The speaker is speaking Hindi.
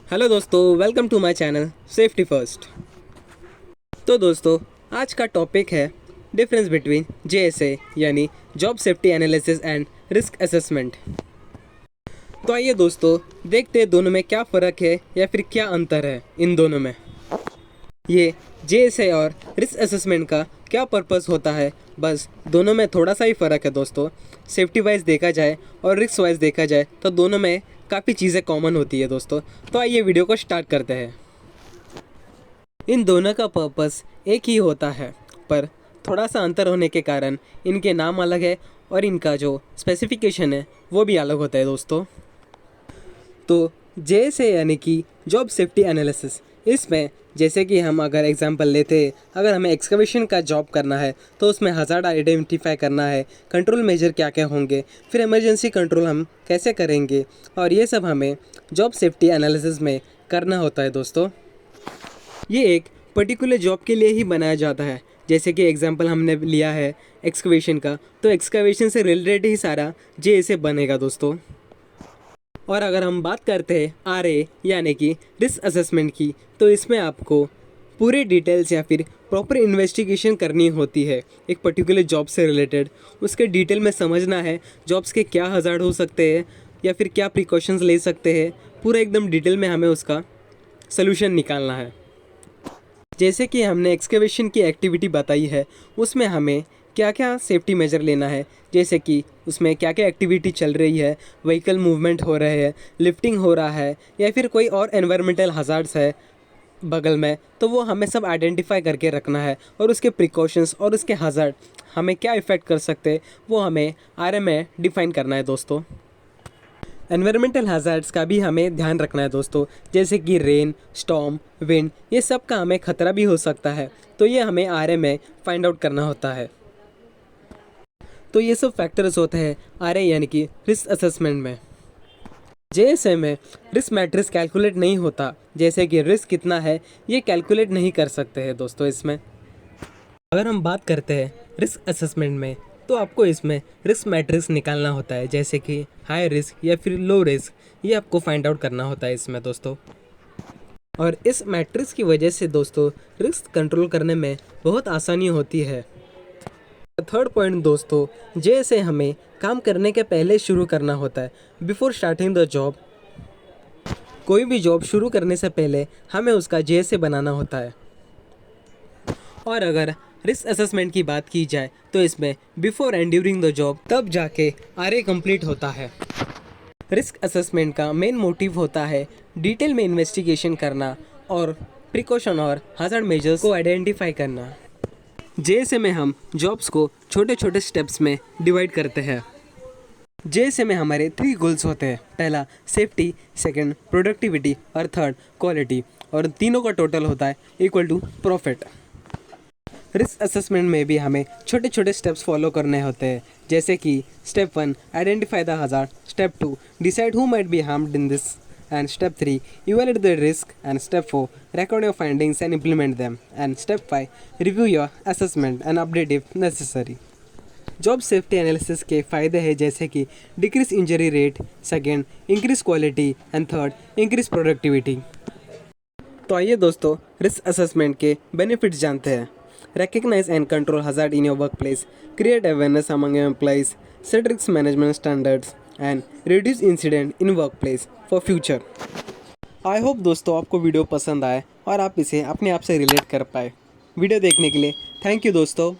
हेलो दोस्तों, welcome to my channel safety first. तो दोस्तों, आज का टॉपिक है डिफरेंस बिटवीन जेएसए यानी job safety analysis and risk assessment. तो आइए दोस्तों, देखते हैं दोनों में क्या फ़र्क है या फिर क्या अंतर है इन दोनों में। ये जेएसए और रिस्क असेसमेंट का क्या पर्पस होता है, बस दोनों में थोड़ा सा ही फ़र्क है दोस्तों। सेफ्टी वाइज देखा जाए और रिस्क वाइज देखा जाए तो दोनों में काफ़ी चीज़ें कॉमन होती है दोस्तों। तो आइए वीडियो को स्टार्ट करते हैं। इन दोनों का पर्पस एक ही होता है, पर थोड़ा सा अंतर होने के कारण इनके नाम अलग है और इनका जो स्पेसिफिकेशन है वो भी अलग होता है दोस्तों। तो जेएसए यानी कि जॉब सेफ्टी एनालिसिस, इसमें जैसे कि हम अगर एग्जांपल लेते, अगर हमें एक्सकवेशन का जॉब करना है तो उसमें हज़ार्ड आइडेंटिफाई करना है, कंट्रोल मेजर क्या क्या होंगे, फिर इमरजेंसी कंट्रोल हम कैसे करेंगे, और ये सब हमें जॉब सेफ्टी एनालिसिस में करना होता है दोस्तों। ये एक पर्टिकुलर जॉब के लिए ही बनाया जाता है। जैसे कि एग्जांपल हमने लिया है एक्सकवेशन का, तो एक्सकवेशन से रिलेटेड ही सारा जेएसए बनेगा दोस्तों। और अगर हम बात करते हैं आरए यानी कि रिस्क असेसमेंट की, तो इसमें आपको पूरे डिटेल्स या फिर प्रॉपर इन्वेस्टिगेशन करनी होती है एक पर्टिकुलर जॉब से रिलेटेड। उसके डिटेल में समझना है जॉब्स के क्या हज़ार्ड हो सकते हैं या फिर क्या प्रिकॉशंस ले सकते हैं, पूरा एकदम डिटेल में हमें उसका सलूशन निकालना है। जैसे कि हमने एक्सकेवेशन की एक्टिविटी बताई है, उसमें हमें क्या क्या सेफ्टी मेजर लेना है, जैसे कि उसमें क्या क्या एक्टिविटी चल रही है, व्हीकल मूवमेंट हो रहे हैं, लिफ्टिंग हो रहा है या फिर कोई और एनवायरमेंटल हज़ार्ड्स है बगल में, तो वो हमें सब आइडेंटिफाई करके रखना है। और उसके प्रिकॉशंस और उसके हज़ार्ड हमें क्या इफ़ेक्ट कर सकते हैं वो हमें आरए में डिफ़ाइन करना है दोस्तों। एनवायरमेंटल हैज़ार्ड्स का भी हमें ध्यान रखना है दोस्तों, जैसे कि रेन, स्टॉर्म, विंड, ये सब का हमें खतरा भी हो सकता है, तो ये हमें आरए में फाइंड आउट करना होता है। तो ये सब फैक्टर्स होते हैं आरए यानी कि रिस्क असेसमेंट में। जेएसए में रिस्क मैट्रिक्स कैलकुलेट नहीं होता, जैसे कि रिस्क कितना है ये कैलकुलेट नहीं कर सकते हैं दोस्तों इसमें। अगर हम बात करते हैं रिस्क असेसमेंट में, तो आपको इसमें रिस्क मैट्रिक्स निकालना होता है, जैसे कि हाई रिस्क या फिर लो रिस्क, ये आपको फाइंड आउट करना होता है इसमें दोस्तों। और इस मैट्रिक्स की वजह से दोस्तों रिस्क कंट्रोल करने में बहुत आसानी होती है। थर्ड पॉइंट दोस्तों, जैसे हमें काम करने के पहले शुरू करना होता है, बिफोर स्टार्टिंग द जॉब। कोई भी जॉब शुरू करने से पहले हमें उसका जेएसए बनाना होता है। और अगर रिस्क असेसमेंट की बात की जाए तो इसमें before and during the job तब जाके आरए कंप्लीट होता है। रिस्क असेसमेंट का मेन मोटिव होता है डिटेल में इन्वेस्टिगेशन करना और प्रिकॉशन और हज़ार्ड मेजर्स को आइडेंटिफाई करना। जेएसए में हम जॉब्स को छोटे छोटे स्टेप्स में डिवाइड करते हैं। जेएसए में हमारे 3 गोल्स होते हैं, पहला सेफ्टी, सेकंड प्रोडक्टिविटी और थर्ड क्वालिटी, और तीनों का टोटल होता है equal to profit. Risk assessment में भी हमें छोटे छोटे स्टेप्स फॉलो करने होते हैं, जैसे कि step 1 identify the hazard, step 2 decide who might be harmed in this, and step 3 evaluate the risk, and step 4 record your findings and implement them, and step 5 review your assessment and update if necessary। Job safety analysis के फ़ायदे हैं जैसे कि decrease injury rate, second increase quality and third increase productivity. तो आइए दोस्तों रिस्क असेसमेंट के बेनिफिट्स जानते हैं। Recognize and control hazard in your workplace, create awareness among your employees, set risk management standards, and reduce incident in workplace for future। I hope दोस्तों आपको वीडियो पसंद आए और आप इसे अपने आप से रिलेट कर पाए। वीडियो देखने के लिए थैंक यू दोस्तों।